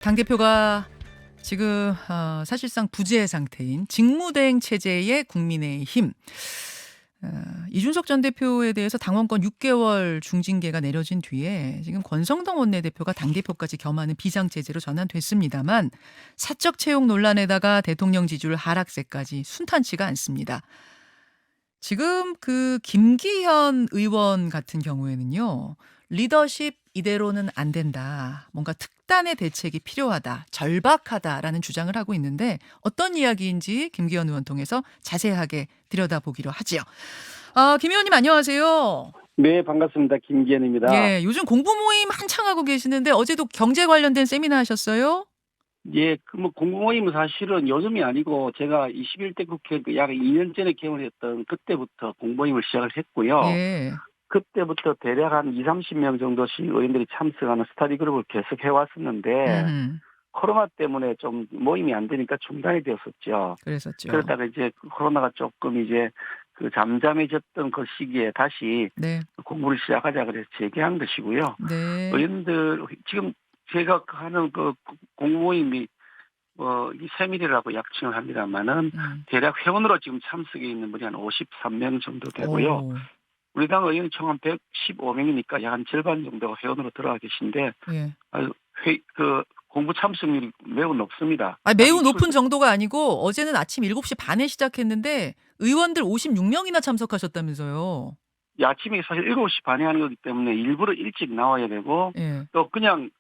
당대표가 지금 사실상 부재 상태인 직무대행 체제의 국민의힘. 어, 이준석 전 대표에 대해서 당원권 6개월 중징계가 내려진 뒤에 지금 권성동 원내대표가 당대표까지 겸하는 비상체제로 전환됐습니다만 사적 채용 논란에다가 대통령 지지율 하락세까지 순탄치가 않습니다. 지금 그 김기현 의원 같은 경우에는요. 리더십 이대로는 안 된다. 뭔가 특단의 대책이 필요하다. 절박하다라는 주장을 하고 있는데 어떤 이야기인지 김기현 의원 통해서 자세하게 들여다보기로 하지요. 김 의원님 안녕하세요. 네, 반갑습니다. 김기현입니다. 예, 요즘 공부 모임 한창 하고 계시는데 어제도 경제 관련된 세미나 하셨어요? 예, 공무모임은 사실은 요즘이 아니고 제가 21대 국회 약 2년 전에 개원했던 그때부터 공모임을 시작을 했고요. 예. 그때부터 대략 한 2, 30명 정도씩 의원들이 참석하는 스터디 그룹을 계속 해왔었는데 음, 코로나 때문에 좀 모임이 안 되니까 중단이 되었었죠. 그랬었죠. 그러다가 이제 코로나가 조금 이제 잠잠해졌던 그 시기에 다시 네, 공부를 시작하자 그래서 재개한 것이고요. 네, 의원들 지금 제가 하는 공모임이 이 세밀이라고 약칭을 합니다만은 음, 대략 회원으로 지금 참석해 있는 분이 한 53명 정도 되고요. 오, 우리 당 의원이 총 한 115명이니까 약 한 절반 정도가 회원으로 들어가 계신데 예. 아주 공부 참석률이 매우 높습니다. 매우 높은 정도가 아니고 어제는 아침 7시 반에 시작했는데 의원들 56명이나 참석하셨다면서요. 아침에 사실 7시 반에 하는 거기 때문에 일부러 일찍 나와야 되고 예. 또 그냥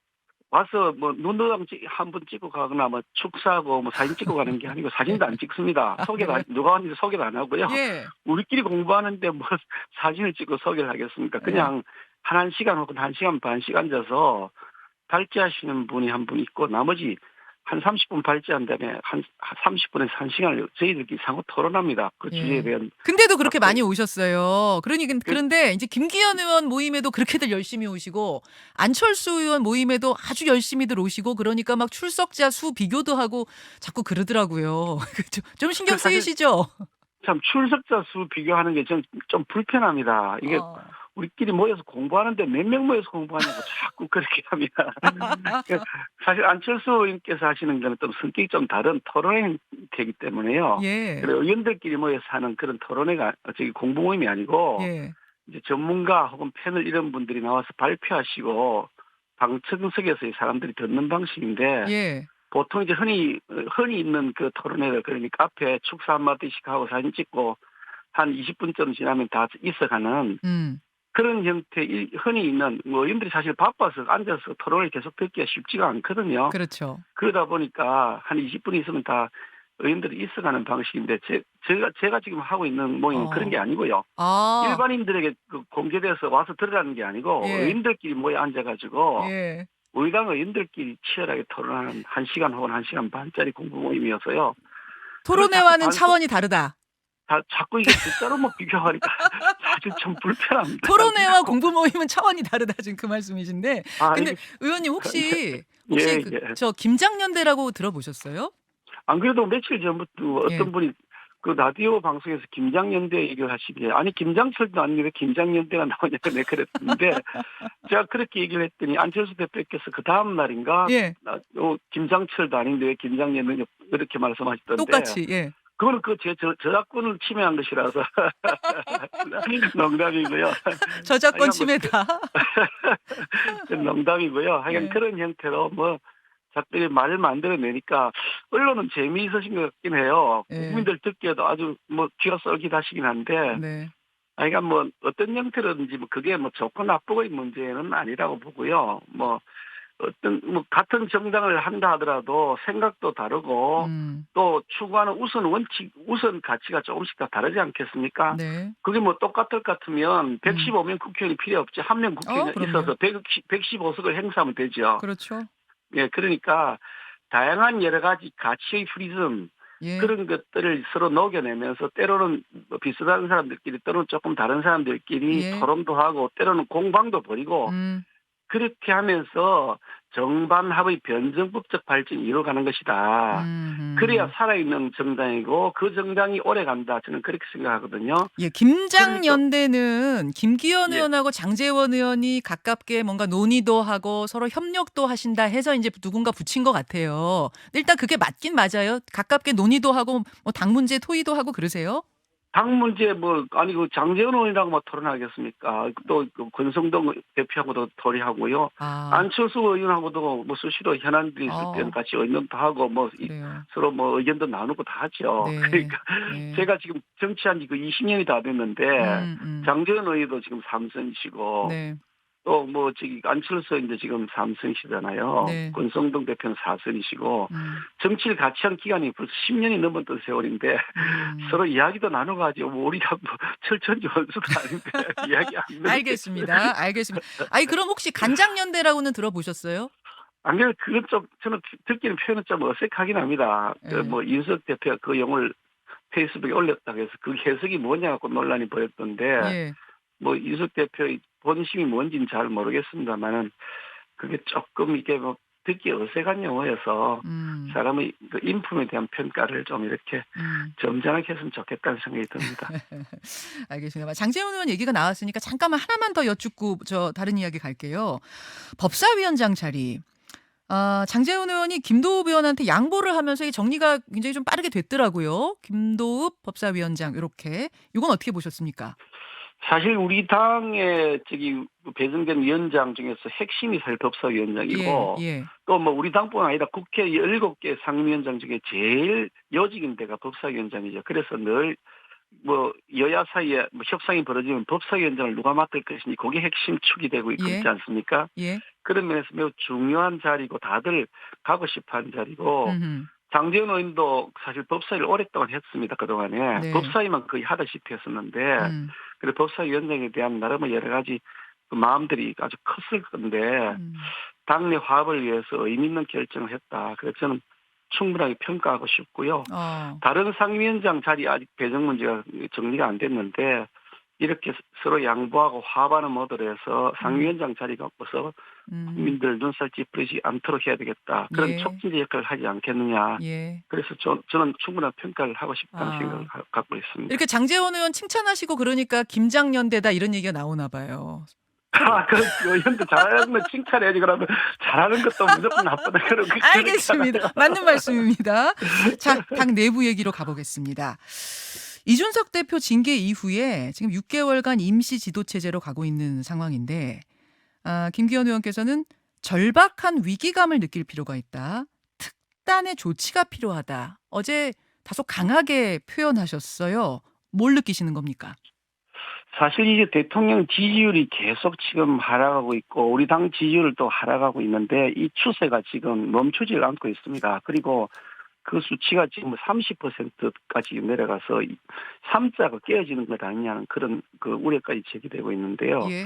와서 눈도장 한번 찍고 가거나 축사하고 사진 찍고 가는 게 아니고 사진도 안 찍습니다. 그래요? 누가 왔는지 소개를 안 하고요. 예. 우리끼리 공부하는데 사진을 찍고 소개를 하겠습니까? 예. 그냥 한 시간 혹은 1시간 반씩 앉아서 발제하시는 분이 한 분 있고 나머지 한 30분 발제한 다음에 한 30분에서 1시간을 저희들끼리 상호 토론합니다. 그 주제에 예. 대한 근데도 그렇게 답변. 많이 오셨어요. 그런데 이제 김기현 의원 모임에도 그렇게들 열심히 오시고 안철수 의원 모임에도 아주 열심히들 오시고 그러니까 막 출석자 수 비교도 하고 자꾸 그러더라고요. 좀 신경 사실 쓰이시죠? 참 출석자 수 비교하는 게 좀 불편합니다. 이게 어. 우리끼리 모여서 공부하는데 몇 명 모여서 공부하냐고 자꾸 그렇게 합니다. 사실 안철수 의원께서 하시는 거는 좀 성격이 좀 다른 토론회 되기 때문에요. 예. 그리고 의원들끼리 모여서 하는 그런 토론회가 공부 모임이 아니고 예. 이제 전문가 혹은 패널 이런 분들이 나와서 발표하시고 방청석에서 사람들이 듣는 방식인데 예. 보통 이제 흔히 있는 그 토론회를 그러니까 앞에 축사 한마디씩 하고 사진 찍고 한 20분쯤 지나면 다 있어가는 음. 그런 형태 흔히 있는 의원들이 사실 바빠서 앉아서 토론을 계속 듣기가 쉽지가 않거든요. 그렇죠. 그러다 보니까 한 20분 있으면 다 의원들이 있어가는 방식인데 제가 지금 하고 있는 모임은 그런 게 어. 아니고요. 아. 일반인들에게 공개돼서 와서 들으라는 게 아니고 예. 의원들끼리 모여 앉아가지고 예. 우리 당 의원들끼리 치열하게 토론하는 1시간 혹은 1시간 반짜리 공부 모임이어서요. 그걸 자꾸 토론회와는 차원이 다르다. 자꾸 이게 숫자로만 비교하니까 사실 좀 불편합니다. 토론회와 공부 모임은 차원이 다르다 지금 그 말씀이신데. 근데 이게 의원님 혹시 예, 예. 저 김장연대라고 들어보셨어요? 안 그래도 며칠 전부터 예. 어떤 분이 그 라디오 방송에서 김장연대 얘기를 하시기에 아니 김장철도 아닌데 왜 김장연대가 나오냐 내가 그랬는데 제가 그렇게 얘기를 했더니 안철수 대표께서 그 다음 날인가 예. 김장철도 아닌데 왜 김장연대 이렇게 말씀하시던데 똑같이. 예. 그거는 제 저작권을 침해한 것이라서 농담이고요. 저작권 하여간 침해다. 농담이고요. 하여간 예. 그런 형태로 작들이 말을 만들어내니까 언론은 재미있으신 것 같긴 해요. 예. 국민들 듣기에도 아주 귀가 쏠깃하시긴 한데 네. 하여간 어떤 형태로든지 그게 좋고 나쁘고의 문제는 아니라고 보고요. 같은 정당을 한다 하더라도 생각도 다르고 음. 또 추구하는 우선 가치가 조금씩 다 다르지 않겠습니까? 네. 그게 똑같을 것 같으면 115명 국회의원이 필요 없지. 한 명 국회의원이 그럼요. 있어서 115석을 행사하면 되죠. 그렇죠. 예, 그러니까 다양한 여러 가지 가치의 프리즘 예. 그런 것들을 서로 녹여내면서 때로는 비슷한 사람들끼리 또는 조금 다른 사람들끼리 예. 토론도 하고 때로는 공방도 벌이고 음. 그렇게 하면서 정반합의 변정법적 발전이 이루어가는 것이다. 그래야 음. 살아있는 정당이고 그 정당이 오래 간다. 저는 그렇게 생각하거든요. 예, 그러니까 김장연대는 김기현 예. 의원하고 장제원 의원이 가깝게 뭔가 논의도 하고 서로 협력도 하신다 해서 이제 누군가 붙인 것 같아요. 일단 그게 맞긴 맞아요. 가깝게 논의도 하고 뭐 당 문제 토의도 하고 그러세요? 당 문제 뭐 아니 그 장제원 의원이라고 뭐 토론하겠습니까? 또그 권성동 대표하고도 토의하고요. 아, 안철수 의원하고도 뭐 수시로 현안들이 있을 때는 어, 같이 의논도 하고 뭐 그래요. 서로 뭐 의견도 나누고 다 하죠. 네, 그러니까 네. 제가 지금 정치한 지 그 20년이 다 됐는데 음, 음. 장제원 의원도 지금 삼선이시고 네, 또 뭐 저기 안철수 의원도 지금 삼선이시잖아요. 네. 권성동 대표는 사선이시고 음, 정치를 같이 한 기간이 벌써 10년이 넘었던 세월인데 음. 서로 이야기도 나눠가지고 뭐 우리가 뭐 철천지 원수도 아닌데 이야기 안 나누겠어요. 알겠습니다. 알겠습니다. 아니, 그럼 혹시 간장연대라고는 들어보셨어요? 안 그래도 그건 좀 저는 듣기는 표현은 좀 어색하긴 합니다. 그 예, 뭐 윤석 대표가 그 용어를 페이스북에 올렸다고 해서 그 해석이 뭐냐 갖고 논란이 벌였던데 예. 뭐 윤석 대표의 본심이 뭔지는 잘 모르겠습니다만은 그게 조금 이게 뭐 듣기 어색한 용어여서 음, 사람의 그 인품에 대한 평가를 좀 이렇게 음. 점잖게 했으면 좋겠다는 생각이 듭니다. 알겠습니다. 장제원 의원 얘기가 나왔으니까 잠깐만 하나만 더 여쭙고 저 다른 이야기 갈게요. 법사위원장 자리. 아, 장제원 의원이 김도읍 의원한테 양보를 하면서 이 정리가 굉장히 좀 빠르게 됐더라고요. 김도읍 법사위원장 이렇게. 이건 어떻게 보셨습니까? 사실 우리 당의 저기 배정된 위원장 중에서 핵심이 사실 예, 법사위원장이고 예. 또 뭐 우리 당뿐 아니라 국회 17개 상임위원장 중에 제일 요직인 데가 법사위원장이죠. 그래서 늘 뭐 여야 사이에 뭐 협상이 벌어지면 법사위원장을 누가 맡을 것이니 그게 핵심 축이 되고 있지 예, 않습니까? 예. 그런 면에서 매우 중요한 자리고 다들 가고 싶어하는 자리고 음. 장재원 의원도 사실 법사위를 오랫동안 했습니다. 그동안에. 네. 법사위만 거의 하다시피 했었는데 음. 그래 법사위원장에 대한 나름의 여러 가지 그 마음들이 아주 컸을 건데 음. 당내 화합을 위해서 의미 있는 결정을 했다. 그래서 저는 충분하게 평가하고 싶고요. 어. 다른 상임위원장 자리 아직 배정 문제가 정리가 안 됐는데 이렇게 서로 양보하고 화합하는 모드로 해서 음. 상임위원장 자리가 없어서 음. 국민들 눈살 찌푸리지 않도록 해야 되겠다. 그런 예. 촉진제 역할을 하지 않겠느냐. 예. 그래서 저는 충분한 평가를 하고 싶다는 생각을 아. 갖고 있습니다. 이렇게 장제원 의원 칭찬하시고 그러니까 김장연대다 이런 얘기가 나오나 봐요. 서로 아, 그 의원도 잘하는 건 칭찬해야지. 그러면 잘하는 것도 무조건 나쁘다. 그렇게 알겠습니다. 하나요? 맞는 말씀입니다. 자, 당 내부 얘기로 가보겠습니다. 이준석 대표 징계 이후에 지금 6개월간 임시 지도 체제로 가고 있는 상황인데, 아, 김기현 의원께서는 절박한 위기감을 느낄 필요가 있다. 특단의 조치가 필요하다. 어제 다소 강하게 표현하셨어요. 뭘 느끼시는 겁니까? 사실 이제 대통령 지지율이 계속 지금 하락하고 있고 우리 당 지지율을 또 하락하고 있는데 이 추세가 지금 멈추질 않고 있습니다. 그리고 그 수치가 지금 30%까지 내려가서 3자가 깨어지는 것 아니냐는 그런 그 우려까지 제기되고 있는데요. 예.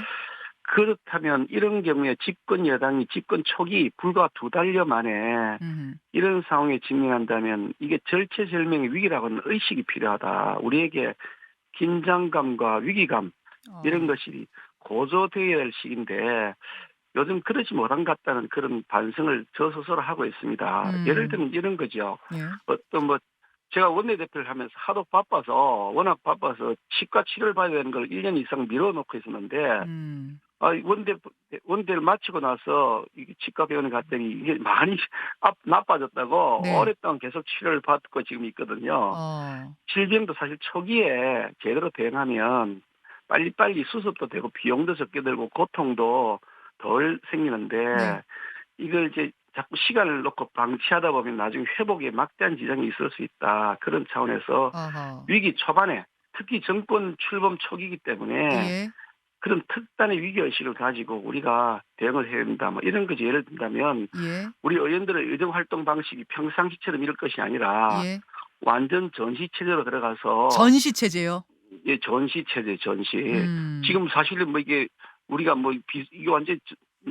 그렇다면 이런 경우에 집권 여당이 집권 초기 불과 2달여 만에 음. 이런 상황에 직면한다면 이게 절체절명의 위기라고는 의식이 필요하다. 우리에게 긴장감과 위기감 이런 어. 것이 고조되어야 할 시기인데 요즘 그러지 못한 것 같다는 그런 반성을 저 스스로 하고 있습니다. 예를 음. 들면 이런 거죠. 예. 어떤 뭐 제가 원내대표를 하면서 하도 바빠서 워낙 바빠서 치과 치료를 받아야 되는 걸 1년 이상 미뤄놓고 있었는데 음. 아, 원대를 마치고 나서 이게 치과 병원에 갔더니 이게 많이 나빠졌다고 네. 오랫동안 계속 치료를 받고 지금 있거든요. 어. 질병도 사실 초기에 제대로 대응하면 빨리빨리 수습도 되고 비용도 적게 들고 고통도 덜 네. 생기는데 이걸 이제 자꾸 시간을 놓고 방치하다 보면 나중에 회복에 막대한 지장이 있을 수 있다. 그런 차원에서 아하. 위기 초반에 특히 정권 출범 초기이기 때문에 예. 그런 특단의 위기의식을 가지고 우리가 대응을 해야 된다. 뭐 이런 거지. 예를 든다면 예. 우리 의원들의 의정활동 방식이 평상시처럼 이럴 것이 아니라 예. 완전 전시체제로 들어가서 전시 체제요? 예, 전시체제, 전시. 음. 지금 사실은 뭐 이게 우리가 뭐 이게 완전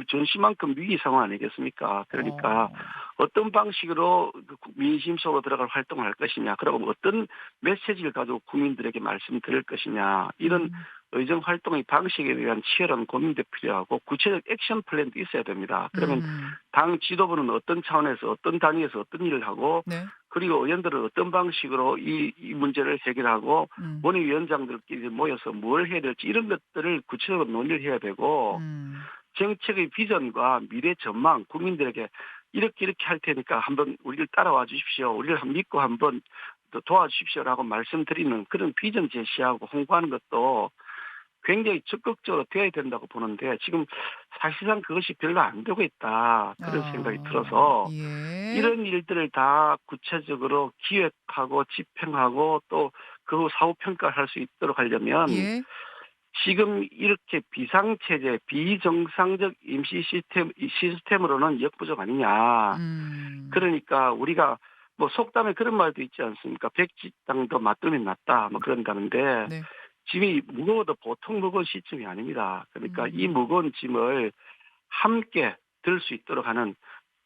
전시만큼 위기 상황 아니겠습니까? 그러니까 어. 어떤 방식으로 그 민심 속으로 들어갈 활동을 할 것이냐, 그리고 어떤 메시지를 가지고 국민들에게 말씀드릴 것이냐, 이런 음. 의정 활동의 방식에 대한 치열한 고민도 필요하고 구체적 액션 플랜도 있어야 됩니다. 그러면 당 지도부는 어떤 차원에서 어떤 단위에서 어떤 일을 하고 네. 그리고 의원들은 어떤 방식으로 이 문제를 해결하고 음. 원외위원장들끼리 모여서 뭘 해야 될지 이런 것들을 구체적으로 논의를 해야 되고 음. 정책의 비전과 미래 전망 국민들에게 이렇게 할 테니까 한번 우리를 따라와 주십시오. 우리를 한번 믿고 한번 또 도와주십시오라고 말씀드리는 그런 비전 제시하고 홍보하는 것도 굉장히 적극적으로 되어야 된다고 보는데 지금 사실상 그것이 별로 안 되고 있다. 그런 생각이 들어서 예. 이런 일들을 다 구체적으로 기획하고 집행하고 또 그 사후 평가를 할 수 있도록 하려면 예. 지금 이렇게 비상체제, 비정상적 임시 시스템으로는 역부족 아니냐. 음. 그러니까 우리가 뭐 속담에 그런 말도 있지 않습니까? 백지땅도 맞들면 낫다. 뭐 그런다는데 네. 짐이 무거워도 보통 무거운 시점이 아닙니다. 그러니까 이 음. 무거운 짐을 함께 들 수 있도록 하는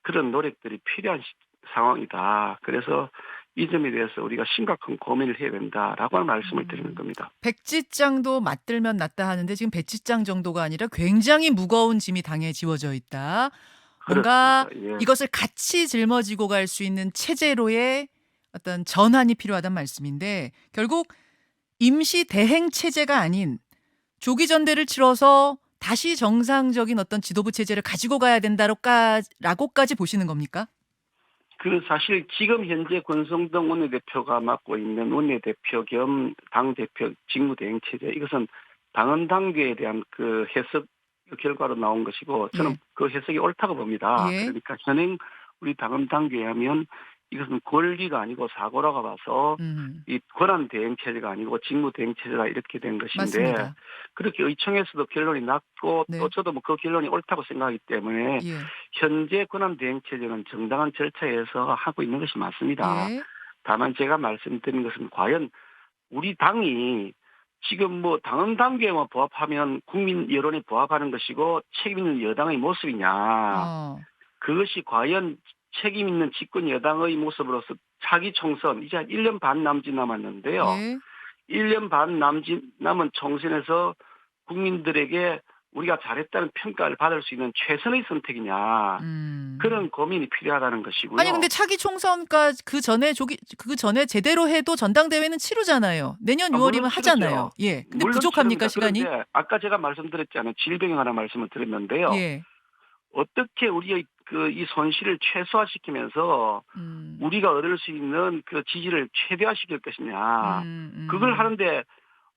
그런 노력들이 필요한 상황이다. 그래서 이 점에 대해서 우리가 심각한 고민을 해야 된다라고 하는 말씀을 드리는 음. 겁니다. 백지장도 맞들면 낫다 하는데 지금 백지장 정도가 아니라 굉장히 무거운 짐이 당에 지워져 있다. 뭔가 그렇습니다. 예. 이것을 같이 짊어지고 갈 수 있는 체제로의 어떤 전환이 필요하단 말씀인데 결국 임시 대행 체제가 아닌 조기 전대를 치러서 다시 정상적인 어떤 지도부 체제를 가지고 가야 된다라고까지 보시는 겁니까? 그 사실 지금 현재 권성동 원내대표가 맡고 있는 원내대표 겸 당대표 직무대행 체제 이것은 당헌 당규에 대한 그 해석 결과로 나온 것이고 저는 예. 그 해석이 옳다고 봅니다. 예. 그러니까 현행 우리 당헌 당규에 하면 이것은 권리가 아니고 사고라고 봐서 음. 이 권한 대행 체제가 아니고 직무 대행 체제가 이렇게 된 것인데 맞습니다. 그렇게 의총에서도 결론이 났고 또 네. 저도 뭐 그 결론이 옳다고 생각하기 때문에 예. 현재 권한 대행 체제는 정당한 절차에서 하고 있는 것이 맞습니다. 예. 다만 제가 말씀드린 것은 과연 우리 당이 지금 뭐 당헌 당규에만 부합하면 국민 여론에 부합하는 것이고 책임 있는 여당의 모습이냐. 어. 그것이 과연 책임 있는 집권 여당의 모습으로서 차기 총선 이제 한 1년 반 남짓 남았는데요. 예. 1년 반 남짓 남은 총선에서 국민들에게 우리가 잘했다는 평가를 받을 수 있는 최선의 선택이냐. 음. 그런 고민이 필요하다는 아니 근데 것이고요. 차기 총선까지 그 전에 제대로 해도 전당대회는 치르잖아요. 내년 6 물론 월이면 하잖아요. 치르죠. 예. 근데 물론 부족합니까 치릅니다. 시간이? 그런데 아까 제가 말씀드렸잖아요. 질병에 관한 말씀을 드렸는데요. 예. 어떻게 우리의 그 이 손실을 최소화시키면서 음. 우리가 얻을 수 있는 그 지지를 최대화시킬 것이냐. 음. 그걸 음. 하는데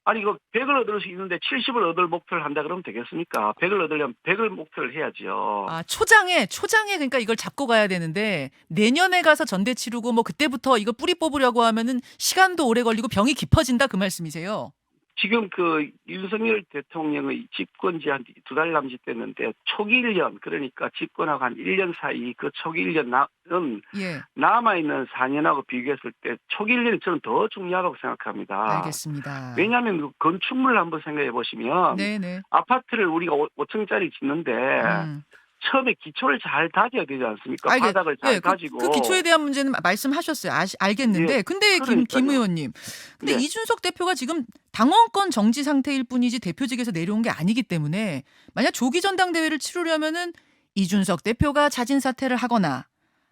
아니 이거 100을 얻을 수 있는데 70을 얻을 목표를 한다 그러면 되겠습니까? 100을 얻으려면 100을 목표를 해야죠. 아 초장에 그러니까 이걸 잡고 가야 되는데 내년에 가서 전대 치르고 뭐 그때부터 이거 뿌리 뽑으려고 하면은 시간도 오래 걸리고 병이 깊어진다 그 말씀이세요? 지금 그 윤석열 대통령의 집권지 한 2달 남짓 됐는데 초기 1년 그러니까 집권하고 한 1년 사이 그 초기 1년은 예. 남아있는 4년하고 비교했을 때 초기 1년이 저는 더 중요하다고 생각합니다. 알겠습니다. 왜냐하면 그 건축물을 한번 생각해 보시면 네네. 아파트를 우리가 5층짜리 짓는데 음. 처음에 기초를 잘 다져야 되지 않습니까? 알겠 바닥을 예. 잘 그 기초에 다지고. 대한 문제는 말씀하셨어요. 예, 알겠는데 근데 김 그러니까요. 의원님. 근데 네. 이준석 대표가 지금 당원권 정지 상태일 뿐이지 대표직에서 내려온 게 아니기 때문에 만약 조기 전당대회를 치르려면은 이준석 대표가 자진 사퇴를 하거나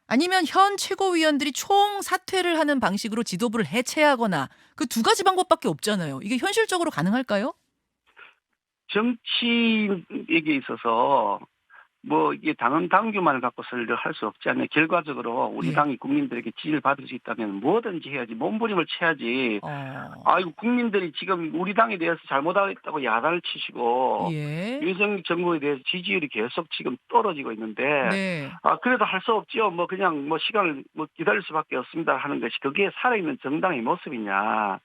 아니면 현 최고위원들이 총 사퇴를 하는 방식으로 지도부를 해체하거나 그 두 가지 방법밖에 없잖아요. 이게 현실적으로 가능할까요? 정치에게 있어서 뭐 이게 당헌 당규만을 갖고서는 할 수 없지 않냐. 결과적으로 우리 예. 당이 국민들에게 지지를 받을 수 있다면 뭐든지 해야지. 몸부림을 쳐야지. 어. 아이고 국민들이 지금 우리 당에 대해서 잘못하겠다고 야단을 치시고 예. 윤석열 정부에 대해서 지지율이 계속 지금 떨어지고 있는데 네. 그래도 할 수 없지요. 뭐 그냥 뭐 시간을 뭐 기다릴 수밖에 없습니다 하는 것이 그게 살아있는 정당의 모습이냐.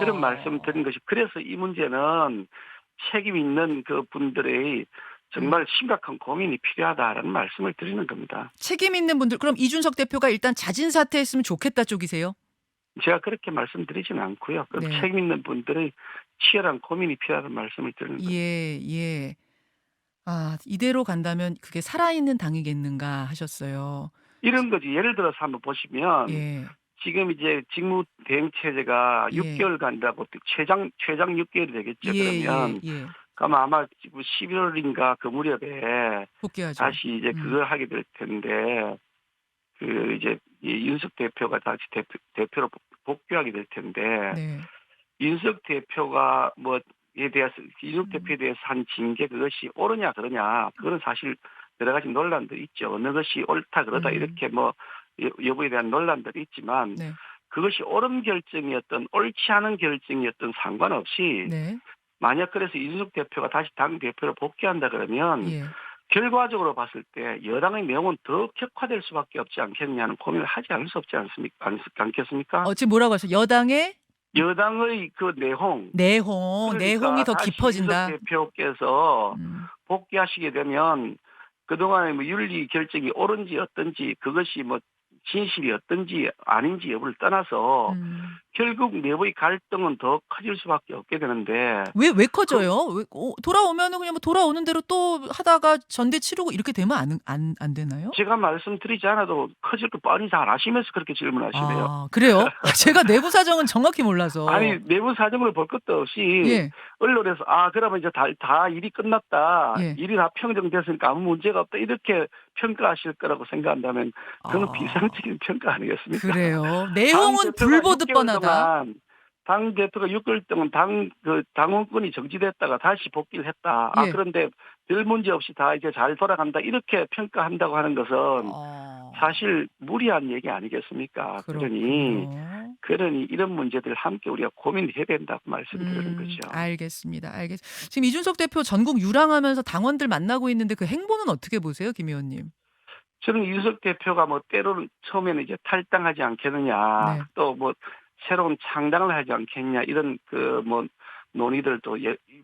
그런 말씀을 드린 어. 것이 그래서 이 문제는 책임 있는 그 분들의 음. 정말 심각한 고민이 필요하다라는 말씀을 드리는 겁니다. 책임 있는 분들 그럼 이준석 대표가 일단 자진 사퇴했으면 좋겠다 쪽이세요? 제가 그렇게 말씀드리지는 않고요. 그 네. 책임 있는 분들의 치열한 고민이 필요하다는 말씀을 드리는 겁니다. 예, 예. 아, 이대로 간다면 그게 살아있는 당이겠는가 하셨어요. 이런 거지. 예를 들어서 한번 보시면 예. 지금 이제 직무대행체제가 예. 6개월간이라고 최장 6개월이 되겠죠. 예, 그러면 예. 그럼 아마 11월인가 그 무렵에 복귀하죠. 다시 이제 그걸 하게 될 텐데 그 이제 이 윤석 대표가 다시 대표로 복귀하게 될 텐데 네. 윤석 대표가 뭐에 대해서 윤석 대표에 대해서 한 징계 그것이 옳으냐 그러냐 그거는 사실 여러 가지 논란들이 있죠. 어느 것이 옳다 그러다 이렇게 뭐 여부에 대한 논란들이 있지만 네. 그것이 옳은 결정이었던 옳지 않은 결정이었던 상관없이 네. 만약 그래서 윤석 대표가 다시 당 대표로 복귀한다 그러면 예. 결과적으로 봤을 때 여당의 내용은 더 격화될 수밖에 없지 않겠느냐는 고민을 하지 않을 수 없지 않겠습니까? 지금 뭐라고 하셨어요? 여당의 여당의 그 내용이 내홍이 더 다시 깊어진다. 윤석 대표께서 음. 복귀하시게 되면 그동안의 뭐 윤리 결정이 옳은지 어떤지 그것이 뭐 진실이 어떤지 아닌지 여부를 떠나서 결국 내부의 갈등은 더 커질 수밖에 없게 되는데 왜 커져요? 돌아오면은 그냥 뭐 돌아오는 대로 또 하다가 전대 치르고 이렇게 되면 안 되나요? 제가 말씀드리지 않아도 커질 거 뻔히 잘 아시면서 그렇게 질문하시네요. 아, 그래요? 제가 내부 사정은 정확히 몰라서. 아니 내부 사정을 볼 것도 없이 예. 언론에서 그러면 이제 다 일이 끝났다. 예. 일이 다 평정됐으니까 아무 문제가 없다. 이렇게 평가하실 거라고 생각한다면 그건 비상적인 평가 아니겠습니까? 그래요. 내용은 불보듯 뻔하다. 당 대표가 6개월 동안 당원권이 정지됐다가 다시 복귀를 했다. 예. 그런데 별 문제 없이 다 이제 잘 돌아간다. 이렇게 평가한다고 하는 것은 사실 무리한 얘기 아니겠습니까? 그러니 이런 문제들 함께 우리가 고민해야 된다고 말씀드리는 거죠. 알겠습니다. 지금 이준석 대표 전국 유랑하면서 당원들 만나고 있는데 그 행보는 어떻게 보세요, 김 의원님? 저는 이준석 대표가 때로는 처음에는 이제 탈당하지 않겠느냐, 네. 또 새로운 창당을 하지 않겠냐 이런 논의들도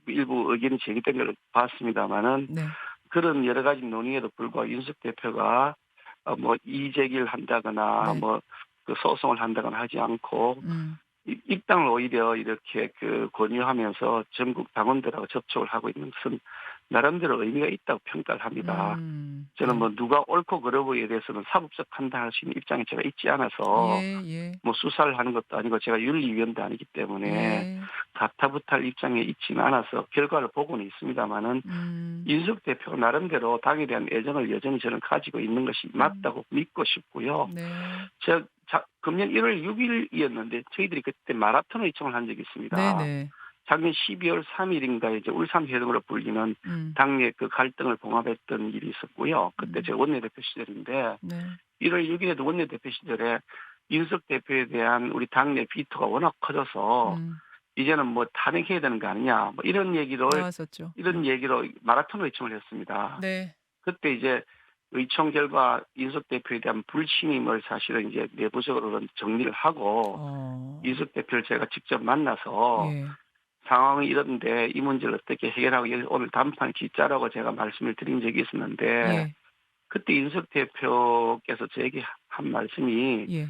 일부 의견이 제기된 걸 봤습니다만은 네. 그런 여러 가지 논의에도 불구하고 윤석 대표가 이의제기를 한다거나 네. 그 소송을 한다거나 하지 않고 입당을 오히려 이렇게 권유하면서 전국 당원들하고 접촉을 하고 있는 것은 나름대로 의미가 있다고 평가를 합니다. 저는 누가 옳고 그르고에 대해서는 사법적 판단할 수 있는 입장에 제가 있지 않아서 수사를 하는 것도 아니고 제가 윤리위원도 아니기 때문에 가타부탈 입장에 있지는 않아서 결과를 보고는 있습니다만은 윤석 대표가 나름대로 당에 대한 애정을 여전히 저는 가지고 있는 것이 맞다고 믿고 싶고요. 네. 금년 1월 6일이었는데 저희들이 그때 마라톤 요청을 한 적이 있습니다. 네네. 작년 12월 3일인가 이제 울산회동으로 불리는 당내 그 갈등을 봉합했던 일이 있었고요. 그때 제가 원내대표 시절인데 1월 6일에도 원내대표 시절에 윤석 대표에 대한 우리 당내 비토가 워낙 커져서 이제는 탄핵해야 되는 거 아니냐 이런 얘기로 마라톤 요청을 했습니다. 네. 그때 이제 의총 결과 윤석 대표에 대한 불신임을 사실은 이제 내부적으로는 정리를 하고 윤석 대표를 제가 직접 만나서 상황이 이런데 이 문제를 어떻게 해결하고 오늘 단판 짓자라고 제가 말씀을 드린 적이 있었는데 그때 윤석 대표께서 저에게 한 말씀이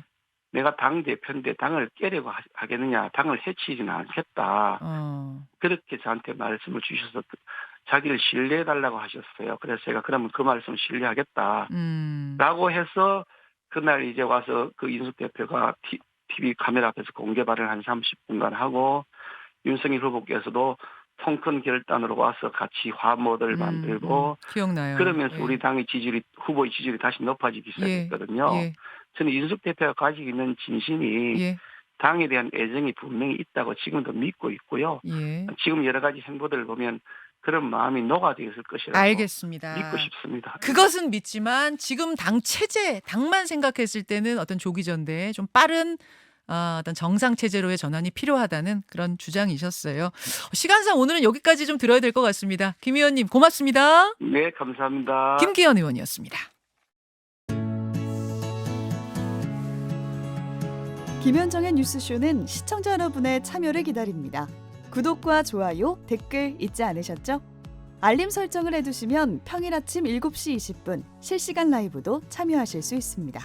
내가 당 대표인데 당을 깨려고 하겠느냐, 당을 해치지는 않겠다. 그렇게 저한테 말씀을 주셔서 자기를 신뢰해달라고 하셨어요. 그래서 제가 그러면 그 말씀을 신뢰하겠다. 라고 해서 그날 이제 와서 그 윤석 대표가 TV 카메라 앞에서 공개 발언을 한 30분간 하고 윤석열 후보께서도 통큰 결단으로 와서 같이 화모를 만들고 기억나요. 그러면서 우리 당의 후보의 지지율이 다시 높아지기 시작했거든요. 저는 윤석 대표가 가지고 있는 진심이 당에 대한 애정이 분명히 있다고 지금도 믿고 있고요. 지금 여러 가지 행보들을 보면 그런 마음이 녹아들었을 것이라고 알겠습니다. 믿고 싶습니다. 그것은 믿지만 지금 당 체제, 당만 생각했을 때는 어떤 조기 전대에 좀 빠른 어떤 정상 체제로의 전환이 필요하다는 그런 주장이셨어요. 시간상 오늘은 여기까지 좀 들어야 될 것 같습니다. 김 의원님 고맙습니다. 네, 감사합니다. 김기현 의원이었습니다. 김현정의 뉴스쇼는 시청자 여러분의 참여를 기다립니다. 구독과 좋아요, 댓글 잊지 않으셨죠? 알림 설정을 해두시면 평일 아침 7시 20분 실시간 라이브도 참여하실 수 있습니다.